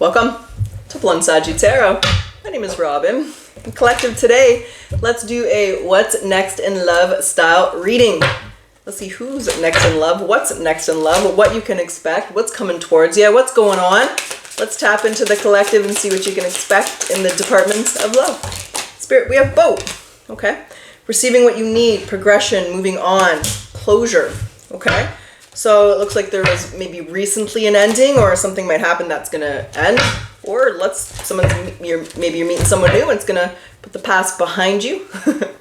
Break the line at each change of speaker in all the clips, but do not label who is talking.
Welcome to Bluntsaggie Tarot. My name is Robyn. In collective today, let's do a what's next in love style reading. Let's see who's next in love, what's next in love, what you can expect, what's coming towards you, what's going on. Let's tap into the collective and see what you can expect in the department of love. Spirit, we have both, okay? Receiving what you need, progression, moving on, closure, okay? So it looks like there was maybe recently an ending, or something might happen that's gonna end, or maybe you're meeting someone new and it's gonna put the past behind you.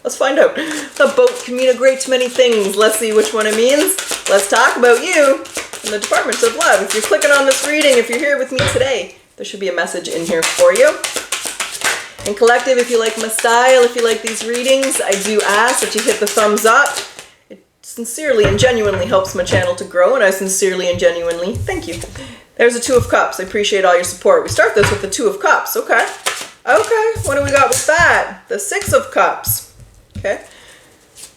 Let's find out. The boat can mean a great many things. Let's see which one it means. Let's talk about you in the department of love. If you're clicking on this reading, if you're here with me today, there should be a message in here for you. And collective, if you like my style, if you like these readings, I do ask that you hit the thumbs up. It sincerely and genuinely helps my channel to grow, and I sincerely and genuinely thank you. There's the Two of Cups. I appreciate all your support. We start this with the Two of Cups. Okay. Okay. What do we got with that? The Six of Cups. Okay.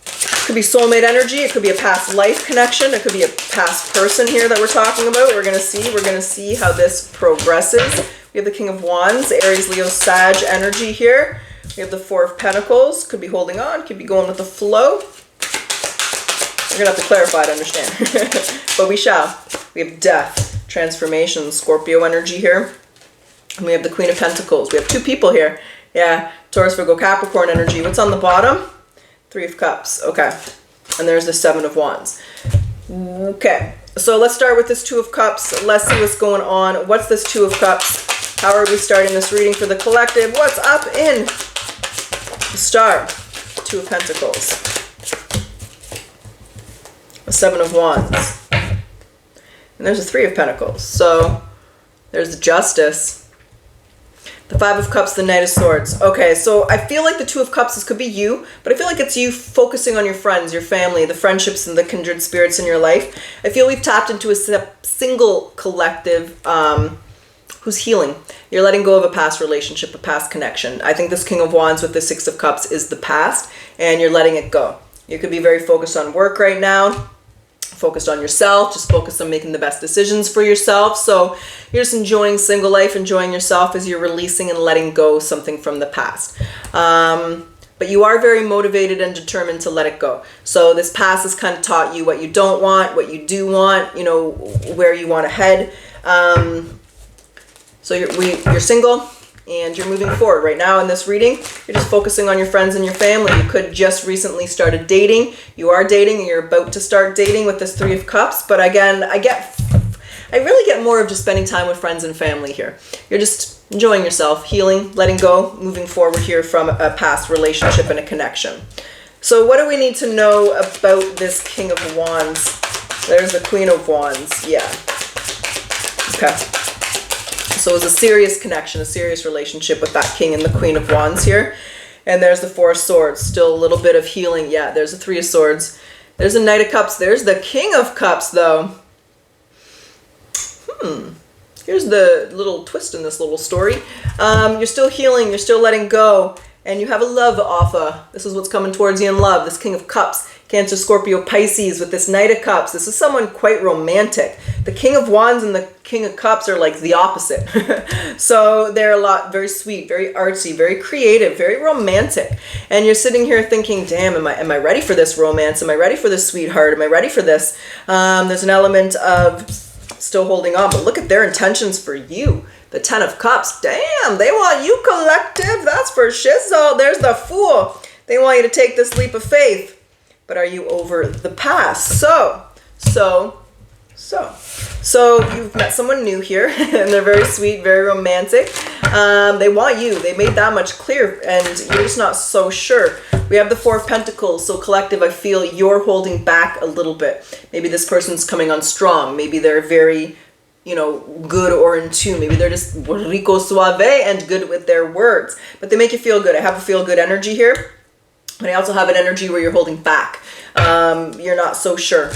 It could be soulmate energy. It could be a past life connection. It could be a past person here that we're talking about. We're going to see how this progresses. We have the King of Wands, Aries, Leo, Sag energy here. We have the Four of Pentacles. Could be holding on. Could be going with the flow. We're going to have to clarify to understand. But we shall. We have Death, Transformation, Scorpio energy here. And we have the Queen of Pentacles. We have two people here. Yeah, Taurus, Virgo, Capricorn energy. What's on the bottom? Three of Cups. Okay. And there's the Seven of Wands. Okay. So let's start with this Two of Cups. Let's see what's going on. What's this Two of Cups? How are we starting this reading for the collective? What's up in the Star? Two of Pentacles. The Seven of Wands. And there's a Three of Pentacles. So there's the Justice. The Five of Cups, the Knight of Swords. Okay, so I feel like the Two of Cups, this could be you, but I feel like it's you focusing on your friends, your family, the friendships and the kindred spirits in your life. I feel we've tapped into a single collective who's healing. You're letting go of a past relationship, a past connection. I think this King of Wands with the Six of Cups is the past, and you're letting it go. You could be very focused on work right now, focused on yourself, just focused on making the best decisions for yourself. So you're just enjoying single life, enjoying yourself as you're releasing and letting go something from the past. But you are very motivated and determined to let it go. So this past has kind of taught you what you don't want, what you do want, you know, where you want to head. So you're single and you're moving forward right now in this reading. You're just focusing on your friends and your family. You could just recently started dating. You are dating and you're about to start dating with this Three of Cups. But again, I really get more of just spending time with friends and family here. You're just enjoying yourself, healing, letting go, moving forward here from a past relationship and a connection. So what do we need to know about this King of Wands? There's the Queen of Wands. Yeah. Okay. So it's a serious connection, a serious relationship with that King and the Queen of Wands here. And there's the Four of Swords, still a little bit of healing. Yeah, there's the Three of Swords. There's the Knight of Cups. There's the King of Cups, though. Here's the little twist in this little story. You're still healing, you're still letting go, and you have a love offer. This is what's coming towards you in love, this King of Cups. Cancer, Scorpio, Pisces with this Knight of Cups. This is someone quite romantic. The King of Wands and the King of Cups are like the opposite. So they're very sweet, very artsy, very creative, very romantic. And you're sitting here thinking, damn, am I ready for this romance? Am I ready for this sweetheart? Am I ready for this? There's an element of still holding on, but look at their intentions for you. The Ten of Cups. Damn, they want you collective. That's for shizzle. There's the Fool. They want you to take this leap of faith. But are you over the past? So you've met someone new here, and they're very sweet, very romantic. They want you. They made that much clear, and you're just not so sure. We have the Four of Pentacles. So collective, I feel you're holding back a little bit. Maybe this person's coming on strong. Maybe they're very, you know, good or in tune. Maybe they're just rico suave and good with their words. But they make you feel good. I have a feel good energy here. But I also have an energy where you're holding back. You're not so sure.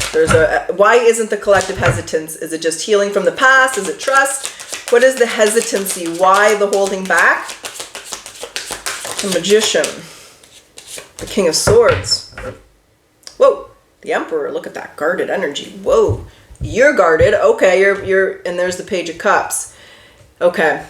Why isn't the collective hesitance? Is it just healing from the past? Is it trust? What is the hesitancy? Why the holding back? The Magician. The King of Swords. Whoa. The Emperor. Look at that guarded energy. Whoa. You're guarded. Okay, you're and there's the Page of Cups. Okay.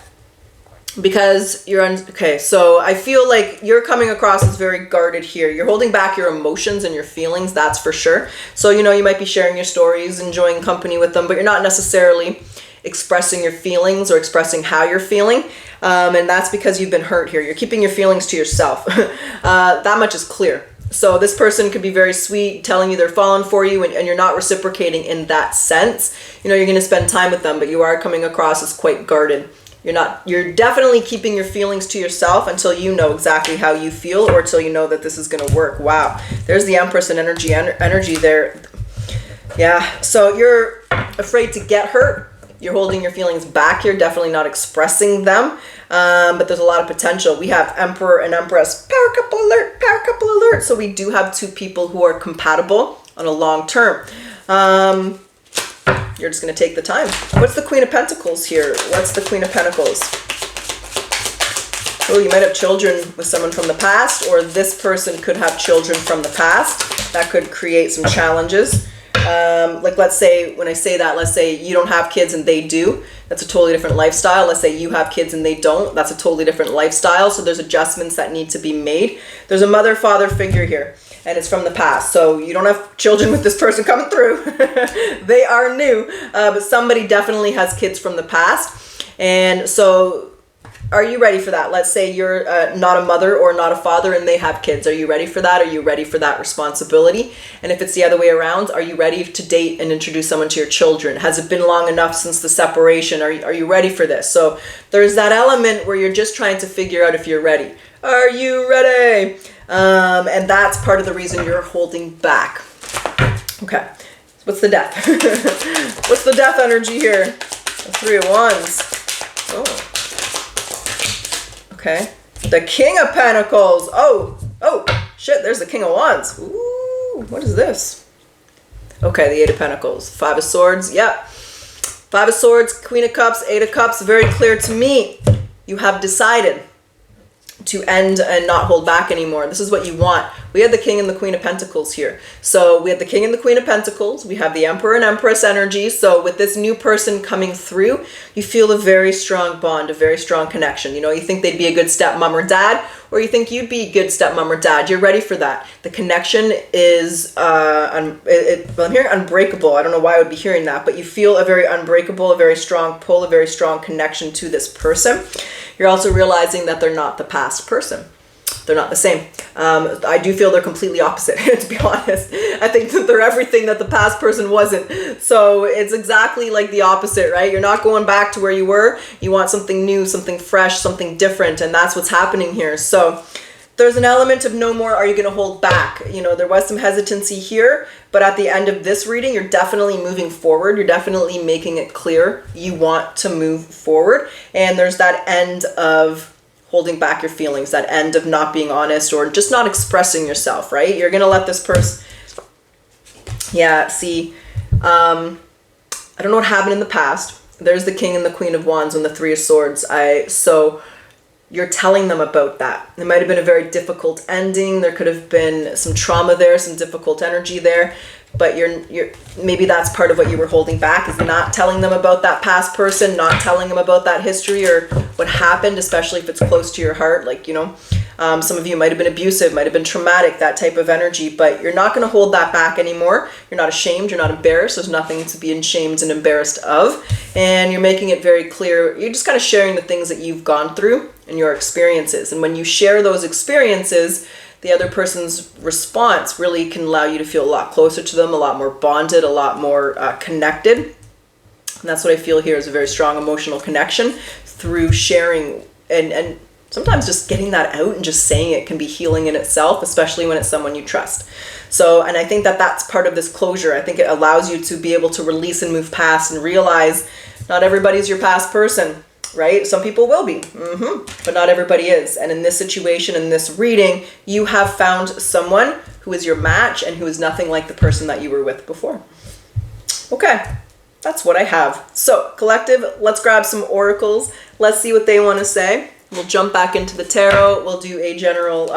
Because you're okay, so I feel like you're coming across as very guarded here. You're holding back your emotions and your feelings, that's for sure. So, you know, you might be sharing your stories, enjoying company with them, but you're not necessarily expressing your feelings or expressing how you're feeling. And that's because you've been hurt here. You're keeping your feelings to yourself. That much is clear. So this person could be very sweet, telling you they're falling for you, and you're not reciprocating in that sense. You know, you're going to spend time with them, but you are coming across as quite guarded. You're definitely keeping your feelings to yourself until you know exactly how you feel, or until you know that this is going to work. Wow. There's the Empress and energy there. Yeah. So you're afraid to get hurt. You're holding your feelings back. You're definitely not expressing them. But there's a lot of potential. We have Emperor and Empress. Power couple alert. Power couple alert. So we do have two people who are compatible on a long term. You're just going to take the time. What's the Queen of Pentacles here? What's the Queen of Pentacles? Oh, you might have children with someone from the past, or this person could have children from the past. That could create some challenges. Like, let's say, when I say that, let's say you don't have kids and they do. That's a totally different lifestyle. Let's say you have kids and they don't. That's a totally different lifestyle. So there's adjustments that need to be made. There's a mother-father figure here, and it's from the past. So you don't have children with this person coming through. They are new, but somebody definitely has kids from the past. And so are you ready for that? Let's say you're not a mother or not a father and they have kids. Are you ready for that? Are you ready for that responsibility? And if it's the other way around, are you ready to date and introduce someone to your children? Has it been long enough since the separation? Are you ready for this? So there's that element where you're just trying to figure out if you're ready. Are you ready? And that's part of the reason you're holding back. Okay. What's the death? What's the death energy here? The Three of Wands. Oh. Okay. The King of Pentacles. Oh, shit, there's the King of Wands. Ooh, what is this? Okay, the Eight of Pentacles. Five of Swords, yep. Five of Swords, Queen of Cups, Eight of Cups, very clear to me. You have decided to end and not hold back anymore. This is what you want. We had the King and the Queen of Pentacles here. So we have the King and the Queen of Pentacles. We have the Emperor and Empress energy. So with this new person coming through, you feel a very strong bond, a very strong connection. You know, you think they'd be a good stepmom or dad, or you think you'd be a good stepmom or dad. You're ready for that. The connection is, I'm hearing unbreakable. I don't know why I would be hearing that, but you feel a very unbreakable, a very strong pull, a very strong connection to this person. You're also realizing that they're not the past person. They're not the same. I do feel they're completely opposite, to be honest. I think that they're everything that the past person wasn't. So it's exactly like the opposite, right? You're not going back to where you were. You want something new, something fresh, something different. And that's what's happening here. So there's an element of no more, are you going to hold back? You know, there was some hesitancy here, but at the end of this reading, you're definitely moving forward. You're definitely making it clear you want to move forward. And there's that end of holding back your feelings, that end of not being honest or just not expressing yourself, right? You're going to let this person, yeah, see, I don't know what happened in the past. There's the King and the Queen of Wands and the Three of Swords. So you're telling them about that. It might have been a very difficult ending. There could have been some trauma there, some difficult energy there, but you're maybe that's part of what you were holding back, is not telling them about that past person, not telling them about that history or what happened, especially if it's close to your heart. Like, you know, some of you might have been abusive, might have been traumatic, that type of energy, but you're not going to hold that back anymore. You're not ashamed. You're not embarrassed. There's nothing to be ashamed and embarrassed of. And you're making it very clear. You're just kind of sharing the things that you've gone through and your experiences. And when you share those experiences, the other person's response really can allow you to feel a lot closer to them, a lot more bonded, a lot more connected. And that's what I feel here, is a very strong emotional connection through sharing, and sometimes just getting that out and just saying it can be healing in itself, especially when it's someone you trust. So, and I think that that's part of this closure. I think it allows you to be able to release and move past and realize not everybody's your past person, right? Some people will be, but not everybody is. And in this situation, in this reading, you have found someone who is your match and who is nothing like the person that you were with before. Okay, that's what I have. So, collective, let's grab some oracles. Let's see what they want to say. We'll jump back into the tarot. We'll do a general,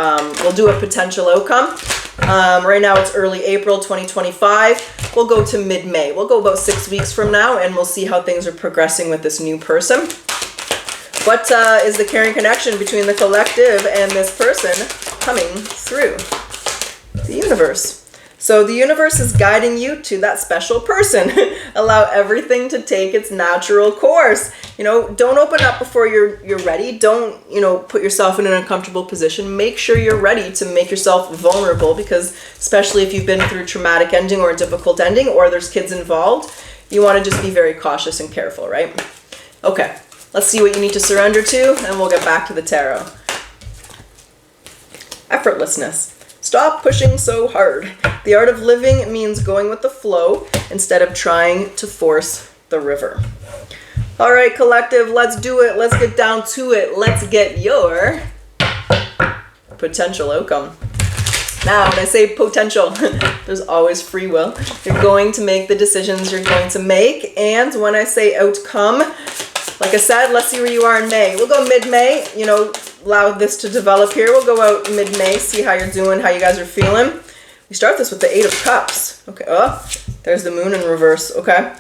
we'll do a potential outcome. Right now it's early April 2025. We'll go to mid-May. We'll go about 6 weeks from now, and we'll see how things are progressing with this new person. What is the caring connection between the collective and this person coming through? The universe. So the universe is guiding you to that special person. Allow everything to take its natural course. You know, don't open up before you're ready. Don't, you know, put yourself in an uncomfortable position. Make sure you're ready to make yourself vulnerable, because especially if you've been through a traumatic ending or a difficult ending, or there's kids involved, you want to just be very cautious and careful, right? Okay, let's see what you need to surrender to, and we'll get back to the tarot. Effortlessness. Stop pushing so hard. The art of living means going with the flow instead of trying to force the river. All right, collective, let's do it. Let's get down to it. Let's get your potential outcome. Now, when I say potential, there's always free will. You're going to make the decisions you're going to make. And when I say outcome, like I said, let's see where you are in May. We'll go mid-May, you know, allow this to develop here. We'll go out mid-May, see how you're doing, how you guys are feeling. We start this with the 8 of Cups. Okay, oh, there's the moon in reverse, okay?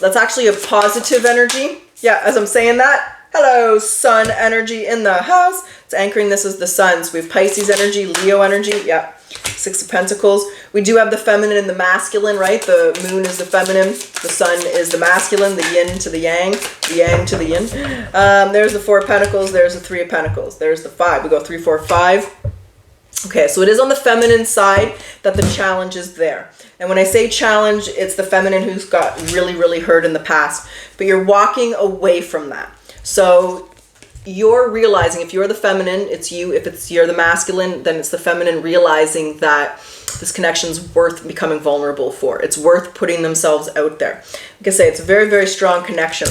That's actually a positive energy. Yeah, as I'm saying that, hello, sun energy in the house. It's anchoring this as the sun. So we have Pisces energy, Leo energy, yeah. 6 of Pentacles. We do have the feminine and the masculine, right? The moon is the feminine, the sun is the masculine, the yin to the yang to the yin. There's the 4 of Pentacles, there's the 3 of Pentacles, there's the 5. We go 3, 4, 5. Okay, so it is on the feminine side that the challenge is there. And when I say challenge, it's the feminine who's got really, really hurt in the past. But you're walking away from that. So you're realizing, if you're the feminine, it's you. If you're the masculine, then it's the feminine realizing that this connection's worth becoming vulnerable for. It's worth putting themselves out there. Like I say, it's a very, very strong connection.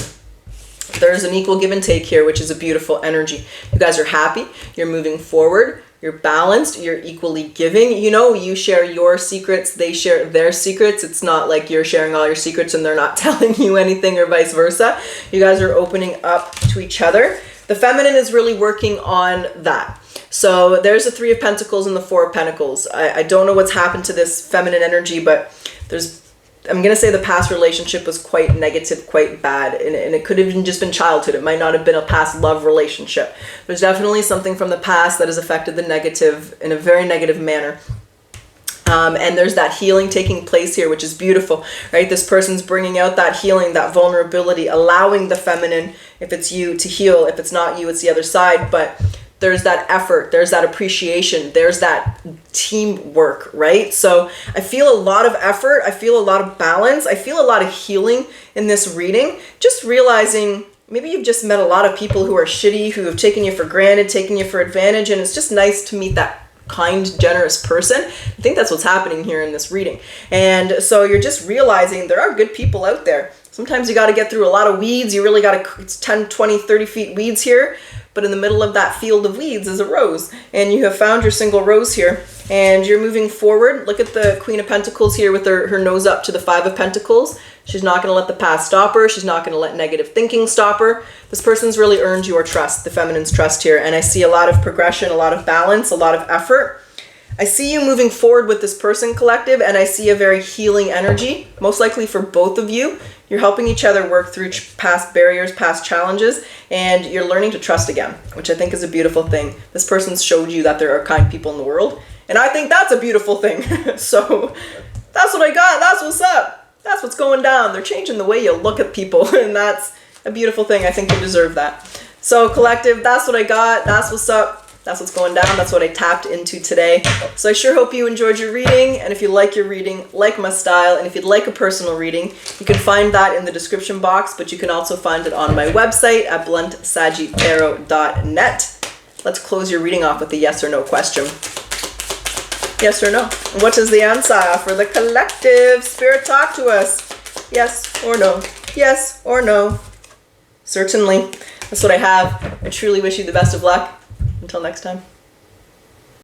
There's an equal give and take here, which is a beautiful energy. You guys are happy. You're moving forward. You're balanced. You're equally giving. You know, you share your secrets. They share their secrets. It's not like you're sharing all your secrets and they're not telling you anything, or vice versa. You guys are opening up to each other. The feminine is really working on that. So there's the 3 of Pentacles and the 4 of Pentacles. I don't know what's happened to this feminine energy, but I'm going to say the past relationship was quite negative, quite bad. And it could have even just been childhood. It might not have been a past love relationship. There's definitely something from the past that has affected the negative in a very negative manner. And there's that healing taking place here, which is beautiful, right? This person's bringing out that healing, that vulnerability, allowing the feminine, if it's you, to heal. If it's not you, it's the other side. But there's that effort, there's that appreciation, there's that teamwork, right? So I feel a lot of effort. I feel a lot of balance. I feel a lot of healing in this reading. Just realizing maybe you've just met a lot of people who are shitty, who have taken you for granted, taken you for advantage. And it's just nice to meet that kind, generous person. I think that's what's happening here in this reading. And so you're just realizing there are good people out there. Sometimes you got to get through a lot of weeds. You really got to, it's 10, 20, 30 feet weeds here. But in the middle of that field of weeds is a rose. And you have found your single rose here. And you're moving forward. Look at the Queen of Pentacles here with her nose up to the 5 of Pentacles. She's not going to let the past stop her. She's not going to let negative thinking stop her. This person's really earned your trust, the feminine's trust here. And I see a lot of progression, a lot of balance, a lot of effort. I see you moving forward with this person, collective, and I see a very healing energy, most likely for both of you. You're helping each other work through past barriers, past challenges, and you're learning to trust again, which I think is a beautiful thing. This person's showed you that there are kind people in the world, and I think that's a beautiful thing. So that's what I got. That's what's up. That's what's going down. They're changing the way you look at people, and that's a beautiful thing. I think you deserve that. So collective, that's what I got. That's what's up. That's what's going down. That's what I tapped into today. So I sure hope you enjoyed your reading. And if you like your reading, like my style, and if you'd like a personal reading, you can find that in the description box, but you can also find it on my website at bluntsaggietarot.net. Let's close your reading off with a yes or no question. Yes or no? What is the answer for the collective? Spirit, talk to us. Yes or no? Yes or no? Certainly. That's what I have. I truly wish you the best of luck. Until next time.